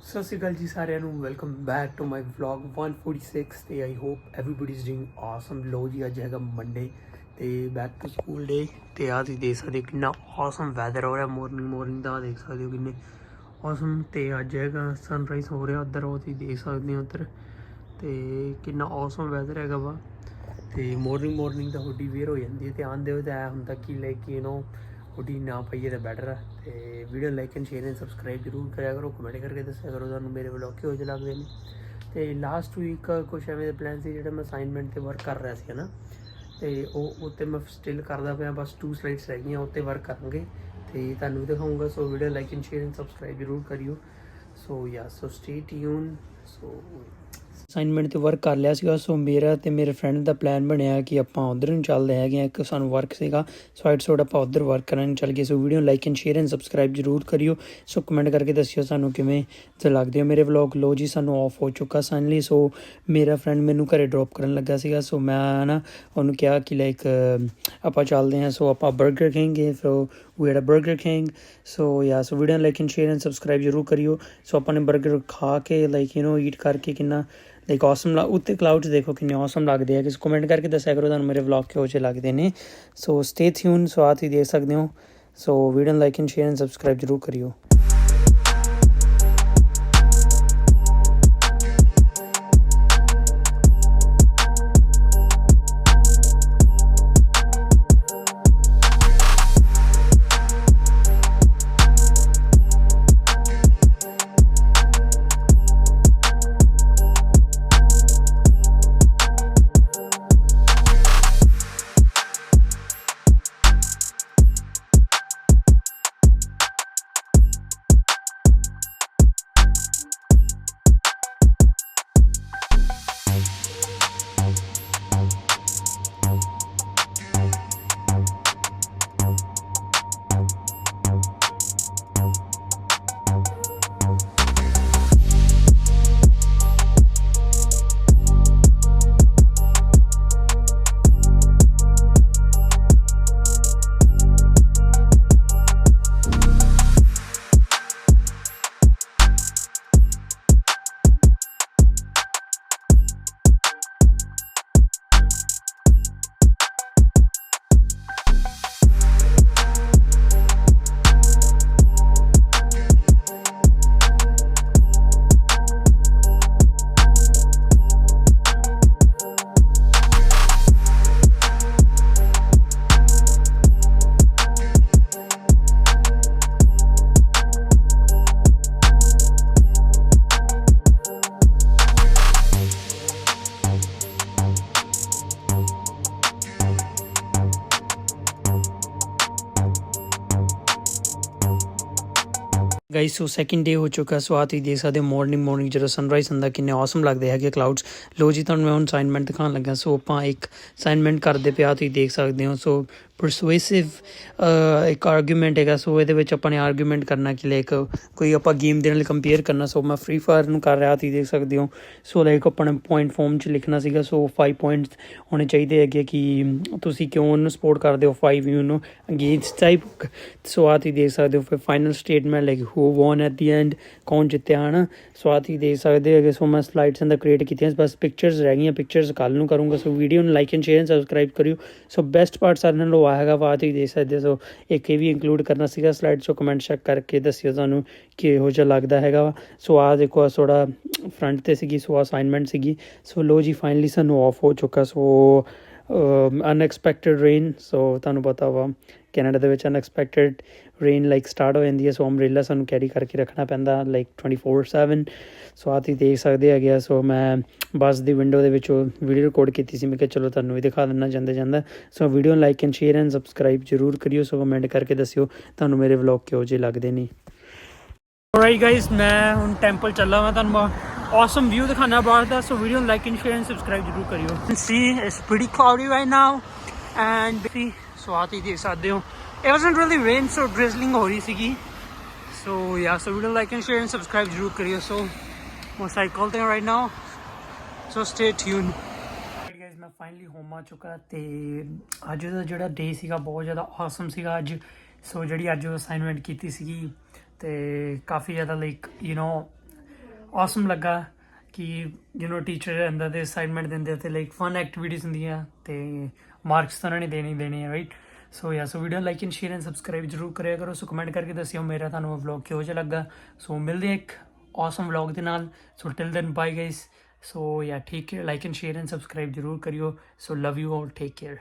ਸਤਿ ਸ਼੍ਰੀ ਅਕਾਲ ਜੀ ਸਾਰਿਆਂ ਨੂੰ welcome back to my vlog 146 ਤੇ I hope everybody is doing awesome. ਲੋ ਜੀ ਅੱਜ ਹੈਗਾ ਮੰਡੇ ਤੇ ਬੈਕ ਟੂ ਸਕੂਲ ਡੇ ਤੇ ਆਹ ਤੁਸੀਂ ਦੇਖ ਸਕਦੇ ਹੋ ਕਿੰਨਾ ਆਸਮ ਵੈਦਰ ਹੋ ਰਿਹਾ। ਮੋਰਨਿੰਗ ਦਾ ਦੇਖ ਸਕਦੇ ਹੋ ਕਿੰਨੇ ਆਸਮ। ਤੇ ਅੱਜ ਹੈਗਾ ਸਨਰਾਈਜ਼ ਹੋ ਰਿਹਾ ਉੱਧਰ, ਉਹ ਤੁਸੀਂ ਦੇਖ ਸਕਦੇ ਹੋ ਉੱਧਰ। ਤੇ ਕਿੰਨਾ ਆਸਮ ਵੈਦਰ ਹੈਗਾ ਵਾ। ਤੇ ਮੋਰਨਿੰਗ ਦਾ ਹੁੱਡੀ ਵੇਅਰ ਹੋ ਜਾਂਦੀ ਹੈ। ਤੇ ਆਉਂਦੇ ਹੋਏ ਤਾਂ ਇਹ ਹੁੰਦਾ ਕਿ ਲਾਈਕ ਹੁੱਡੀ ਨਾ ਪਾਈਏ ਤਾਂ ਬੈਟਰ ਆ। ਤੇ video like and share and subscribe ਜ਼ਰੂਰ ਕਰਿਆ ਕਰੋ, ਕਮੈਂਟ ਕਰਕੇ ਦੱਸਿਆ ਕਰੋ ਤੁਹਾਨੂੰ ਮੇਰੇ ਵਲੌਗ ਕਿਹੋ ਜਿਹੇ ਲੱਗਦੇ ਨੇ। ਤੇ ਲਾਸਟ ਵੀਕ ਕੁਛ ਐਵੇਂ ਦੇ ਪਲਾਨ ਸੀ ਜਿਹੜੇ ਮੈਂ ਅਸਾਈਨਮੈਂਟ 'ਤੇ ਵਰਕ ਕਰ ਰਿਹਾ ਸੀ ਨਾ, ਤੇ ਉਹ ਉੱਤੇ ਮੈਂ ਸਟਿਲ ਕਰਦਾ ਪਿਆ। ਬਸ 2 ਸਲਾਈਡਸ ਰਹਿ ਗਈਆਂ, ਉੱਤੇ ਵਰਕ ਕਰਾਂਗੇ ਤੇ ਤੁਹਾਨੂੰ ਵੀ ਦਿਖਾਊਂਗਾ। So video like and share and subscribe ਜ਼ਰੂਰ ਕਰਿਓ। So stay tune. ਅਸਾਈਨਮੈਂਟ 'ਤੇ ਵਰਕ ਕਰ ਲਿਆ ਸੀਗਾ। ਸੋ ਮੇਰਾ ਅਤੇ ਮੇਰੇ ਫਰੈਂਡ ਦਾ ਪਲਾਨ ਬਣਿਆ ਕਿ ਆਪਾਂ ਉੱਧਰ ਨੂੰ ਚੱਲਦੇ ਹੈਗੇ ਹਾਂ। ਇੱਕ ਸਾਨੂੰ ਵਰਕ ਸੀਗਾ ਸੋ ਆਪਾਂ ਉੱਧਰ ਵਰਕ ਕਰਨ ਚੱਲ ਗਏ। ਸੋ video like and share and subscribe ਜ਼ਰੂਰ ਕਰਿਓ। ਸੋ ਕਮੈਂਟ ਕਰਕੇ ਦੱਸਿਓ ਸਾਨੂੰ ਕਿਵੇਂ ਲੱਗਦੇ ਹੋ ਮੇਰੇ ਵਲੌਗ। ਲੋ ਜੀ ਸਾਨੂੰ ਆਫ ਹੋ ਚੁੱਕਾ ਸਾਈਨਲੀ। ਸੋ ਮੇਰਾ ਫਰੈਂਡ ਮੈਨੂੰ ਘਰੇ ਡਰੋਪ ਕਰਨ ਲੱਗਾ ਸੀਗਾ। ਸੋ ਮੈਂ ਨਾ ਉਹਨੂੰ ਕਿਹਾ ਕਿ ਲਾਈਕ ਆਪਾਂ ਚੱਲਦੇ ਹਾਂ। ਸੋ ਆਪਾਂ ਬਰਗਰ ਕਿੰਗ ਗਏ। So we had a Burger King. So video like and share and subscribe ਜ਼ਰੂਰ ਕਰਿਓ। ਸੋ ਆਪਾਂ ਨੇ ਬਰਗਰ ਖਾ ਕੇ ਲਾਈਕ ਈਟ ਕਰਕੇ ਕਿੰਨਾ ਲਾਈਕ ਔਸਮ ਉੱਤੇ ਕਲਾਊਡਸ ਦੇਖੋ ਕਿੰਨੇ ਔਸਮ ਲੱਗਦੇ ਆ। ਕਿਸੇ ਕਮੈਂਟ ਕਰਕੇ ਦੱਸਿਆ ਕਰੋ ਤੁਹਾਨੂੰ ਮੇਰੇ ਵਲੌਗ ਕਿਹੋ ਜਿਹੇ ਲੱਗਦੇ ਨੇ। ਸੋ ਸਟੇ ਟਿਊਨ। ਸੋ ਆਹ ਤੁਸੀਂ ਦੇਖ ਸਕਦੇ ਹੋ। ਸੋ video like and share and subscribe ਜ਼ਰੂਰ ਕਰਿਓ। ਗਾਈਸ ਸੋ ਸੈਕਿੰਡ ਡੇ ਹੋ ਚੁੱਕਾ। ਸੋ ਆਹ ਤੁਸੀਂ ਦੇਖ ਸਕਦੇ ਹੋ ਮੋਰਨਿੰਗ ਜਦੋਂ ਸਨਰਾਈਜ਼ ਹੁੰਦਾ ਕਿੰਨੇ ਔਸਮ ਲੱਗਦੇ ਹੈਗੇ ਕਲਾਊਡਸ। ਲੋ ਜੀ ਤੁਹਾਨੂੰ ਮੈਂ ਹੁਣ ਅਸਾਈਨਮੈਂਟ ਦਿਖਾਉਣ ਲੱਗਾ। ਸੋ ਆਪਾਂ ਇੱਕ ਅਸਾਈਨਮੈਂਟ ਕਰਦੇ ਪਿਆ ਤੁਸੀਂ ਦੇਖ ਸਕਦੇ ਹੋ। ਸੋ ਪਰਸੂਏਸਿਵ ਇੱਕ ਆਰਗੂਮੈਂਟ ਹੈਗਾ। ਸੋ ਇਹਦੇ ਵਿੱਚ ਆਪਾਂ ਨੇ ਆਰਗੂਮੈਂਟ ਕਰਨਾ ਕਿ ਲਾਈਕ ਕੋਈ ਆਪਾਂ ਗੇਮ ਦੇ ਨਾਲ ਕੰਪੇਅਰ ਕਰਨਾ। ਸੋ ਮੈਂ ਫਰੀ ਫਾਇਰ ਨੂੰ ਕਰ ਰਿਹਾ ਤੁਸੀਂ ਦੇਖ ਸਕਦੇ ਹੋ। ਸੋ ਲਾਈਕ ਆਪਾਂ ਨੇ ਪੁਆਇੰਟ ਫੋਰਮ 'ਚ ਲਿਖਣਾ ਸੀਗਾ। ਸੋ 5 ਪੁਆਇੰਟਸ ਹੋਣੇ ਚਾਹੀਦੇ ਹੈਗੇ ਕਿ ਤੁਸੀਂ ਕਿਉਂ ਉਹਨੂੰ ਸਪੋਰਟ ਕਰਦੇ ਹੋ 5 ਨੂੰ ਅਗੇਂਸਟ ਟਾਈਪ। ਸੋ ਆਹ ਤੁਸੀਂ ਦੇਖ ਸਕਦੇ ਹੋ। ਫਿਰ final statement like who won at the and, ਕੌਣ ਜਿੱਤਿਆ ਹੈ ਨਾ। ਸੋ ਆਹ ਤੁਸੀਂ ਦੇਖ ਸਕਦੇ ਹੈਗੇ। ਸੋ ਮੈਂ ਸਲਾਈਡਸ ਅੰਦਰ ਕ੍ਰੀਏਟ ਕੀਤੀਆਂ, ਬਸ ਪਿਕਚਰਸ ਰਹਿ ਗਈਆਂ। ਪਿਕਚਰਸ ਕੱਲ੍ਹ ਨੂੰ ਕਰੂੰਗਾ। ਸੋ ਵੀਡੀਓ ਨੂੰ like and share and subscribe ਕਰਿਓ। ਸੋ ਬੈਸਟ ਪਾਰਟ ਸਾਰਿਆਂ ਨਾਲੋਂ ਆ ਹੈਗਾ ਵਾ ਤੁਸੀਂ ਦੇਖ ਸਕਦੇ ਹੋ। ਸੋ ਇੱਕ ਇਹ ਵੀ ਇੰਕਲੂਡ ਕਰਨਾ ਸੀਗਾ ਸਲਾਈਡ। ਸੋ ਕਮੈਂਟ ਚੈੱਕ ਕਰਕੇ ਦੱਸਿਓ ਤੁਹਾਨੂੰ ਕਿਹੋ ਜਿਹਾ ਲੱਗਦਾ ਹੈਗਾ ਵਾ। ਸੋ ਆਹ ਦੇਖੋ ਥੋੜ੍ਹਾ ਫਰੰਟ 'ਤੇ ਸੀਗੀ। ਸੋ ਅਸਾਈਨਮੈਂਟ ਸੀਗੀ। ਸੋ ਲੋ ਜੀ ਫਾਈਨਲੀ ਸਾਨੂੰ ਆਫ ਹੋ ਚੁੱਕਾ। ਸੋ ਅਨਐਕਸਪੈਕਟਡ ਰੇਨ। ਸੋ ਤੁਹਾਨੂੰ ਪਤਾ ਵਾ ਕੈਨੇਡਾ ਦੇ ਵਿੱਚ ਅਨਐਕਸਪੈਕਟਡ ਰੇਨ ਲਾਈਕ ਸਟਾਰਟ ਹੋ ਜਾਂਦੀ ਹੈ। ਸੋ ਅੰਬਰੇਲਾ ਸਾਨੂੰ ਕੈਰੀ ਕਰਕੇ ਰੱਖਣਾ ਪੈਂਦਾ ਲਾਈਕ 24/7। ਸੋ ਆਹ ਤੁਸੀਂ ਦੇਖ ਸਕਦੇ ਹੈਗੇ ਆ। ਸੋ ਮੈਂ ਬੱਸ ਦੀ ਵਿੰਡੋ ਦੇ ਵਿੱਚੋਂ ਵੀਡੀਓ ਰਿਕਾਰਡ ਕੀਤੀ ਸੀ। ਮੈਂ ਕਿਹਾ ਚਲੋ ਤੁਹਾਨੂੰ ਵੀ ਦਿਖਾ ਦਿੰਦਾ ਜਾਂਦਾ। ਸੋ ਵੀਡੀਓ ਨੂੰ like and share and subscribe ਜ਼ਰੂਰ ਕਰਿਓ। ਸੋ ਕਮੈਂਟ ਕਰਕੇ ਦੱਸਿਓ ਤੁਹਾਨੂੰ ਮੇਰੇ ਵਲੌਗ ਕਿਹੋ ਜਿਹੇ ਲੱਗਦੇ ਨੇ। ਰਾਈਟ ਗਾਈਜ਼ ਮੈਂ ਹੁਣ ਟੈਂਪਲ ਚੱਲਾ ਮੈਂ ਤੁਹਾਨੂੰ awesome view ਦਿਖਾਣਾ ਬਾਹਰ ਦਾ। ਸੋ ਵੀਡੀਓ ਨੂੰ like and share and subscribe ਜ਼ਰੂਰ ਕਰਿਓ। See it's pretty cloudy right now and so ਆਹ ਤੁਸੀਂ ਦੇਖ ਸਕਦੇ ਹੋ it wasn't really rain, so drizzling ਹੋ ਰਹੀ ਸੀਗੀ। So so video like and share and subscribe ਜ਼ਰੂਰ ਕਰਿਓ। ਸੋ ਮੈਂ ਸਾਈਕਲ 'ਤੇ right now. So stay tune. ਮੈਂ ਫਾਈਨਲੀ ਹੋਮ ਆ ਚੁੱਕਾ ਅਤੇ ਅੱਜ ਦਾ ਜਿਹੜਾ ਡੇ ਸੀਗਾ ਬਹੁਤ ਜ਼ਿਆਦਾ ਆਸਮ ਸੀਗਾ ਅੱਜ। ਸੋ ਜਿਹੜੀ ਅੱਜ ਅਸਾਈਨਮੈਂਟ ਕੀਤੀ ਸੀਗੀ ਅਤੇ ਕਾਫੀ ਜ਼ਿਆਦਾ ਲਾਈਕ ਔਸਮ ਲੱਗਾ ਕਿ ਟੀਚਰ ਅੰਦਰ ਦੇ ਅਸਾਈਨਮੈਂਟ ਦਿੰਦੇ ਤੇ ਲਾਈਕ ਫਨ ਐਕਟੀਵਿਟੀਜ਼ ਹੁੰਦੀਆਂ ਤੇ ਮਾਰਕਸ ਤਾਂ ਉਹਨਾਂ ਨੇ ਦੇਣੇ ਆ right. So video like and share and subscribe ਜ਼ਰੂਰ ਕਰਿਆ ਕਰੋ। ਸੋ ਕਮੈਂਟ ਕਰਕੇ ਦੱਸਿਓ ਮੇਰਾ ਤੁਹਾਨੂੰ ਵਲੌਗ ਕਿਹੋ ਜਿਹਾ ਲੱਗਾ। ਸੋ ਮਿਲਦੇ ਹਾਂ ਇੱਕ ਔਸਮ ਵਲੌਗ ਦੇ ਨਾਲ। So till then bye guys. So take care, like and share and subscribe ਜ਼ਰੂਰ ਕਰਿਓ। So love you all, take care.